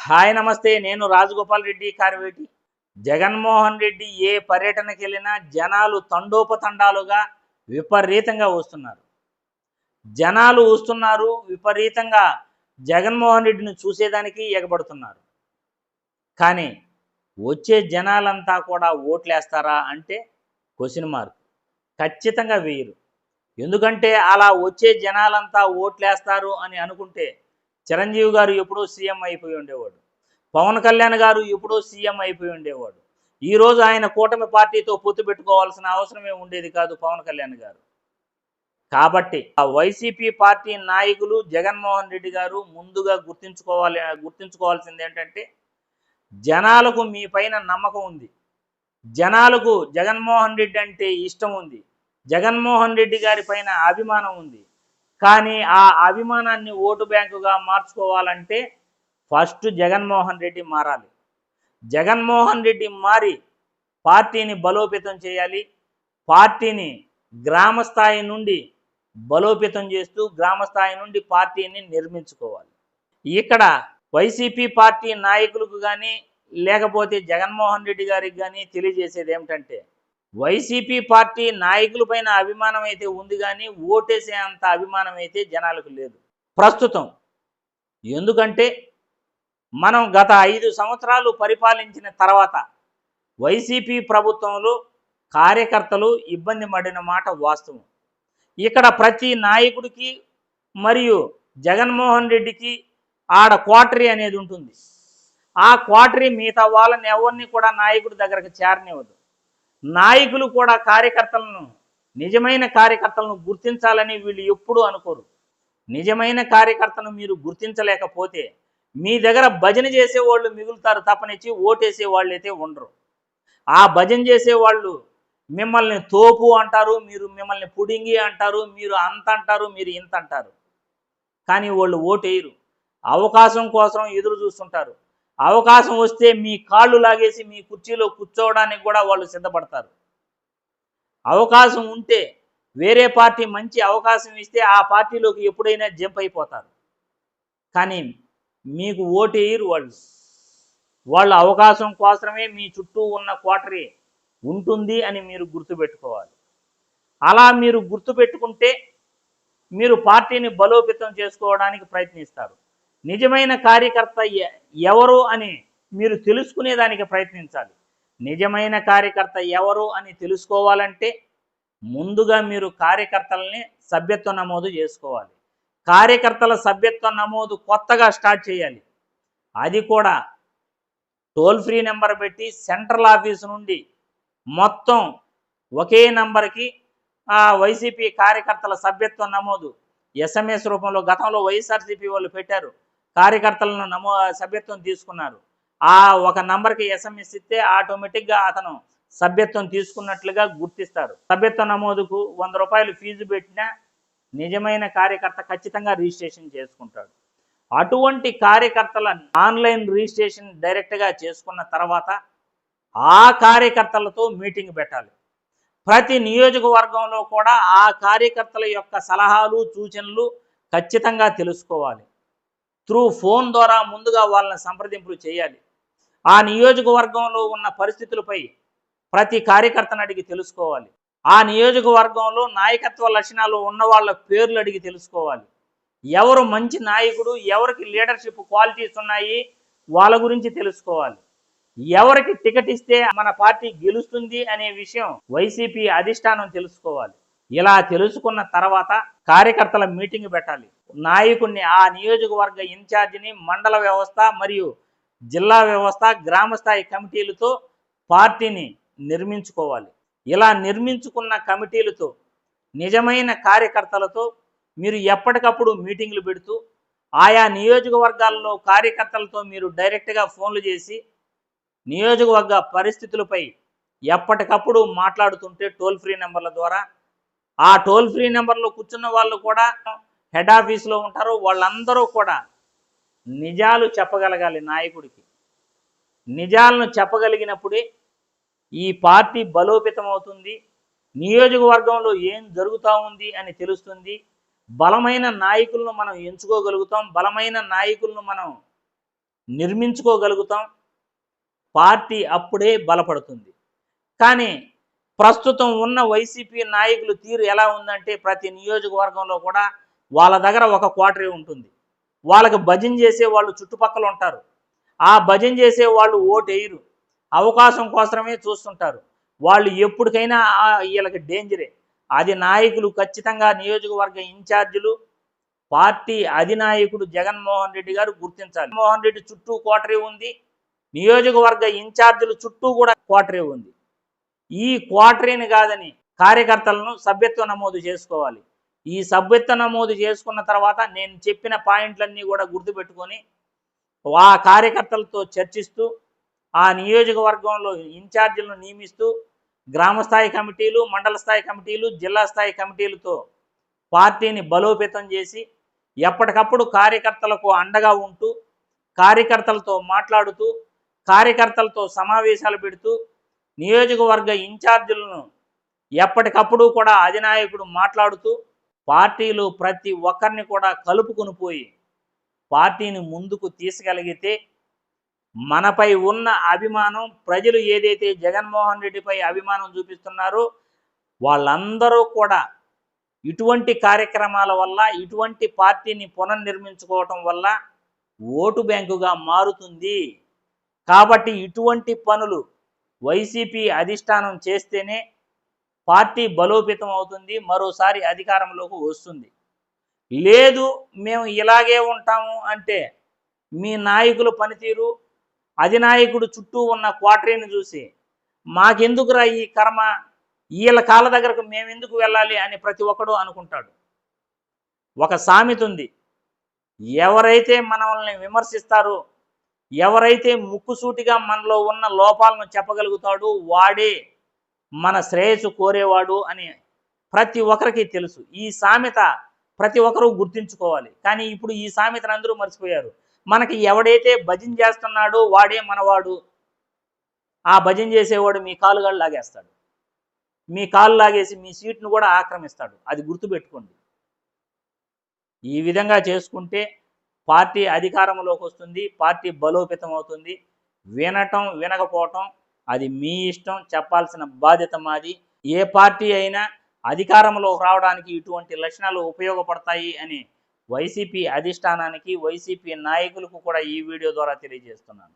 Hi నమస్తే. నేను రాజగోపాల్ రెడ్డి కార్వేటి. జగన్మోహన్ రెడ్డి ఏ పర్యటనకి వెళ్ళినా జనాలు తండోపతండాలుగా విపరీతంగా వస్తున్నారు. జనాలు వస్తున్నారు విపరీతంగా జగన్మోహన్ రెడ్డిని చూసేదానికి ఎగబడుతున్నారు. కానీ వచ్చే జనాలంతా కూడా ఓట్లేస్తారా అంటే క్వశ్చన్ మార్క్. ఖచ్చితంగా వేయరు. ఎందుకంటే అలా వచ్చే జనాలంతా ఓట్లేస్తారు అని అనుకుంటే చిరంజీవి గారు ఎప్పుడో సీఎం అయిపోయి ఉండేవాడు. పవన్ కళ్యాణ్ గారు ఎప్పుడో సీఎం అయిపోయి ఉండేవాడు. ఈరోజు ఆయన కూటమి పార్టీతో పొత్తు పెట్టుకోవాల్సిన అవసరమే ఉండేది కాదు పవన్ కళ్యాణ్ గారు. కాబట్టి ఆ వైసీపీ పార్టీ నాయకులు జగన్మోహన్ రెడ్డి గారు ముందుగా గుర్తించుకోవాల్సింది ఏంటంటే జనాలకు మీ పైన నమ్మకం ఉంది. జనాలకు జగన్మోహన్ రెడ్డి అంటే ఇష్టం ఉంది. జగన్మోహన్ రెడ్డి గారి పైన అభిమానం ఉంది. కానీ ఆ అభిమానాన్ని ఓటు బ్యాంకుగా మార్చుకోవాలంటే ఫస్ట్ జగన్మోహన్ రెడ్డి మారాలి. జగన్మోహన్ రెడ్డి మారి పార్టీని బలోపేతం చేయాలి. పార్టీని గ్రామ స్థాయి నుండి బలోపేతం చేస్తూ గ్రామ స్థాయి నుండి పార్టీని నిర్మించుకోవాలి. ఇక్కడ వైసీపీ పార్టీ నాయకులకు కానీ లేకపోతే జగన్మోహన్ రెడ్డి గారికి కానీ తెలియజేసేది ఏమిటంటే వైసీపీ పార్టీ నాయకులపైన అభిమానం అయితే ఉంది, కానీ ఓటేసే అంత అభిమానం అయితే జనాలకు లేదు ప్రస్తుతం. ఎందుకంటే మనం గత 5 సంవత్సరాలు పరిపాలించిన తర్వాత వైసీపీ ప్రభుత్వంలో కార్యకర్తలు ఇబ్బంది పడిన మాట వాస్తవం. ఇక్కడ ప్రతి నాయకుడికి మరియు జగన్మోహన్ రెడ్డికి ఆడ క్వార్టరీ అనేది ఉంటుంది. ఆ క్వార్టరీ మిగతా వాళ్ళని ఎవరిని కూడా నాయకుడి దగ్గరకు చేరనివ్వదు. నాయకులు కూడా కార్యకర్తలను, నిజమైన కార్యకర్తలను గుర్తించాలని వీళ్ళు ఎప్పుడూ అనుకోరు. నిజమైన కార్యకర్తను మీరు గుర్తించలేకపోతే మీ దగ్గర భజన చేసేవాళ్ళు మిగులుతారు తప్పనిచ్చి ఓటేసే వాళ్ళు అయితే ఉండరు. ఆ భజన చేసేవాళ్ళు మిమ్మల్ని తోపు అంటారు, మిమ్మల్ని పుడింగి అంటారు, మీరు అంత అంటారు, మీరు ఇంత అంటారు. కానీ వాళ్ళు ఓటేయరు. అవకాశం కోసం ఎదురు చూస్తుంటారు. అవకాశం వస్తే మీ కాళ్ళు లాగేసి మీ కుర్చీలో కూర్చోవడానికి కూడా వాళ్ళు సిద్ధపడతారు. అవకాశం ఉంటే వేరే పార్టీ మంచి అవకాశం ఇస్తే ఆ పార్టీలోకి ఎప్పుడైనా జంప్ అయిపోతారు. కానీ మీకు ఓటేయరు వాళ్ళు. వాళ్ళ అవకాశం కోసమే మీ చుట్టూ ఉన్న క్వార్టరీ ఉంటుంది అని మీరు గుర్తుపెట్టుకోవాలి. అలా మీరు గుర్తుపెట్టుకుంటే మీరు పార్టీని బలోపేతం చేసుకోవడానికి ప్రయత్నిస్తారు. నిజమైన కార్యకర్త ఎవరు అని మీరు తెలుసుకునేదానికి ప్రయత్నించాలి. నిజమైన కార్యకర్త ఎవరు అని తెలుసుకోవాలంటే ముందుగా మీరు కార్యకర్తలని సభ్యత్వ నమోదు చేసుకోవాలి. కార్యకర్తల సభ్యత్వ నమోదు కొత్తగా స్టార్ట్ చేయాలి. అది కూడా టోల్ ఫ్రీ నెంబర్ పెట్టి సెంట్రల్ ఆఫీసు నుండి మొత్తం ఒకే నంబర్కి వైసీపీ కార్యకర్తల సభ్యత్వ నమోదు ఎస్ఎంఎస్ రూపంలో గతంలో వైఎస్ఆర్సీపీ వాళ్ళు పెట్టారు. కార్యకర్తలను సభ్యత్వం తీసుకున్నారు. ఆ ఒక నంబర్కి ఎస్ఎంఎస్ ఇస్తే ఆటోమేటిక్గా అతను సభ్యత్వం తీసుకున్నట్లుగా గుర్తిస్తారు. సభ్యత్వ నమోదుకు 100 రూపాయలు ఫీజు పెట్టినా నిజమైన కార్యకర్త ఖచ్చితంగా రిజిస్ట్రేషన్ చేసుకుంటాడు. అటువంటి కార్యకర్తల ఆన్లైన్ రిజిస్ట్రేషన్ డైరెక్ట్గా చేసుకున్న తర్వాత ఆ కార్యకర్తలతో మీటింగ్ పెట్టాలి. ప్రతి నియోజకవర్గంలో కూడా ఆ కార్యకర్తల యొక్క సలహాలు సూచనలు ఖచ్చితంగా తెలుసుకోవాలి. త్రూ ఫోన్ ద్వారా ముందుగా వాళ్ళని సంప్రదింపులు చేయాలి. ఆ నియోజకవర్గంలో ఉన్న పరిస్థితులపై ప్రతి కార్యకర్తను అడిగి తెలుసుకోవాలి. ఆ నియోజకవర్గంలో నాయకత్వ లక్షణాలు ఉన్న వాళ్ళ పేర్లు అడిగి తెలుసుకోవాలి. ఎవరు మంచి నాయకుడు, ఎవరికి లీడర్షిప్ క్వాలిటీస్ ఉన్నాయి వాళ్ళ గురించి తెలుసుకోవాలి. ఎవరికి టికెట్ ఇస్తే మన పార్టీ గెలుస్తుంది అనే విషయం వైసీపీ అధిష్టానం తెలుసుకోవాలి. ఇలా తెలుసుకున్న తర్వాత కార్యకర్తల మీటింగ్ పెట్టాలి. నాయకుడిని, ఆ నియోజకవర్గ ఇన్ఛార్జిని మండల వ్యవస్థ మరియు జిల్లా వ్యవస్థ గ్రామ స్థాయి కమిటీలతో పార్టీని నిర్మించుకోవాలి. ఇలా నిర్మించుకున్న కమిటీలతో నిజమైన కార్యకర్తలతో మీరు ఎప్పటికప్పుడు మీటింగ్లు పెడుతూ ఆయా నియోజకవర్గాల్లో కార్యకర్తలతో మీరు డైరెక్ట్గా ఫోన్లు చేసి నియోజకవర్గ పరిస్థితులపై ఎప్పటికప్పుడు మాట్లాడుతుంటే టోల్ ఫ్రీ నెంబర్ల ద్వారా ఆ టోల్ ఫ్రీ నెంబర్లో కూర్చున్న వాళ్ళు కూడా హెడ్ ఆఫీస్లో ఉంటారు. వాళ్ళందరూ కూడా నిజాలు చెప్పగలగాలి. నాయకుడికి నిజాలను చెప్పగలిగినప్పుడే ఈ పార్టీ బలోపేతం అవుతుంది. నియోజకవర్గంలో ఏం జరుగుతూ ఉంది అని తెలుస్తుంది. బలమైన నాయకులను మనం ఎంచుకోగలుగుతాం. బలమైన నాయకులను మనం నిర్మించుకోగలుగుతాం, పార్టీ అప్పుడే బలపడుతుంది. కానీ ప్రస్తుతం ఉన్న వైసీపీ నాయకులు తీరు ఎలా ఉందంటే ప్రతి నియోజకవర్గంలో కూడా వాళ్ళ దగ్గర ఒక క్వార్టరీ ఉంటుంది. వాళ్ళకి భజన చేసే వాళ్ళు చుట్టుపక్కల ఉంటారు. ఆ భజన చేసే వాళ్ళు ఓటు వేయరు, అవకాశం కోసమే చూస్తుంటారు. వాళ్ళు ఎప్పటికైనా వీళ్ళకి డేంజరే. అది నాయకులు ఖచ్చితంగా నియోజకవర్గ ఇన్ఛార్జీలు, పార్టీ అధినాయకుడు జగన్మోహన్ రెడ్డి గారు గుర్తించాలి. జగన్మోహన్ రెడ్డి చుట్టూ క్వార్టరీ ఉంది, నియోజకవర్గ ఇన్ఛార్జీలు చుట్టూ కూడా క్వార్టరీ ఉంది. ఈ క్వార్టరీని కాదని కార్యకర్తలను సభ్యత్వ నమోదు చేసుకోవాలి. ఈ సభ్యత్వ నమోదు చేసుకున్న తర్వాత నేను చెప్పిన పాయింట్లన్నీ కూడా గుర్తుపెట్టుకొని ఆ కార్యకర్తలతో చర్చిస్తూ ఆ నియోజకవర్గంలో ఇన్ఛార్జీలను నియమిస్తూ గ్రామస్థాయి కమిటీలు, మండల స్థాయి కమిటీలు, జిల్లా స్థాయి కమిటీలతో పార్టీని బలోపేతం చేసి ఎప్పటికప్పుడు కార్యకర్తలకు అండగా ఉంటూ, కార్యకర్తలతో మాట్లాడుతూ, కార్యకర్తలతో సమావేశాలు పెడుతూ, నియోజకవర్గ ఇన్ఛార్జీలను ఎప్పటికప్పుడు కూడా అధినాయకుడు మాట్లాడుతూ పార్టీలు ప్రతి ఒక్కరిని కూడా కలుపుకొని పోయి పార్టీని ముందుకు తీసుకెళ్ళగితే మనపై ఉన్న అభిమానం, ప్రజలు ఏదైతే జగన్మోహన్ రెడ్డిపై అభిమానం చూపిస్తున్నారో వాళ్ళందరూ కూడా ఇటువంటి కార్యక్రమాల వల్ల, ఇటువంటి పార్టీని పునర్నిర్మించుకోవటం వల్ల ఓటు బ్యాంకుగా మారుతుంది. కాబట్టి ఇటువంటి పనులు వైసీపీ అధిష్టానం చేస్తేనే పార్టీ బలోపేతం అవుతుంది, మరోసారి అధికారంలోకి వస్తుంది. లేదు మేము ఇలాగే ఉంటాము అంటే మీ నాయకుల పనితీరు, అధినాయకుడు చుట్టూ ఉన్న క్వార్టరీని చూసి మాకెందుకురా ఈ కర్మ, వీళ్ళ కాళ్ళ దగ్గరకు మేమెందుకు వెళ్ళాలి అని ప్రతి ఒక్కడు అనుకుంటాడు. ఒక సామెత ఉంది, ఎవరైతే మనల్ని విమర్శిస్తారో, ఎవరైతే ముక్కుసూటిగా మనలో ఉన్న లోపాలను చెప్పగలుగుతాడో వాడే మన శ్రేయస్సు కోరేవాడు అని ప్రతి ఒక్కరికి తెలుసు. ఈ సామెత ప్రతి ఒక్కరూ గుర్తించుకోవాలి. కానీ ఇప్పుడు ఈ సామెతను అందరూ మర్చిపోయారు. మనకి ఎవడైతే భజన చేస్తున్నాడో వాడే మనవాడు. ఆ భజన చేసేవాడు మీ కాలుగాళ్ళు లాగేస్తాడు, మీ కాలు లాగేసి మీ సీట్ను కూడా ఆక్రమిస్తాడు. అది గుర్తుపెట్టుకోండి. ఈ విధంగా చేసుకుంటే పార్టీ అధికారంలోకి వస్తుంది, పార్టీ బలోపేతం అవుతుంది. వినటం వినకపోవటం అది మీ ఇష్టం, చెప్పాల్సిన బాధ్యత మాది. ఏ పార్టీ అయినా అధికారంలో రావడానికి ఇటువంటి లక్షణాలు ఉపయోగపడతాయి అని వైసీపీ అధిష్టానానికి, వైసీపీ నాయకులకు కూడా ఈ వీడియో ద్వారా తెలియజేస్తున్నాను.